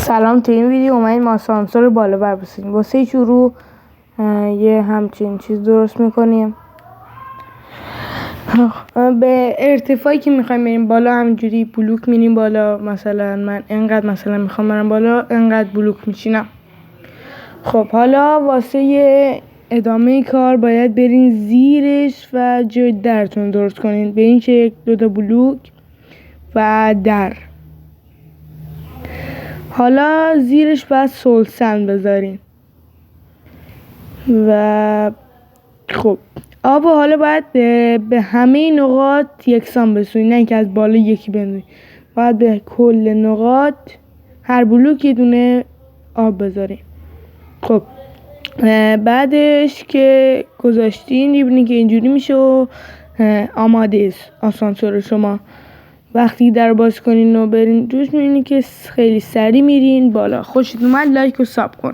سلام. تو این ویدیو اومدیم آسانسور بالا بر بسازیم. واسه شروع یه همچین چیز درست میکنیم. به ارتفاعی که میخوایم بریم بالا همینجوری بلوک میریم بالا. مثلا من انقدر میخوام برم بالا، انقدر بلوک میشینم. خب حالا واسه ادامه کار باید برین زیرش و جای درتون درست کنین. به این شکل 2 تا بلوک و در. حالا زیرش باید سلسن بذارین و خب آب حالا باید به همه نقاط یکسان بسونین، نه اینکه از بالا یکی بندازین. باید به کل نقاط هر بلوک یه دونه آب بذارین. خب بعدش که گذاشتین میبینین که اینجوری میشه و آماده است آسانسور شما. وقتی در باز کنین و برین توش میبینین که خیلی سریع میرین بالا. خوشتون اومد لایک و ساب کن.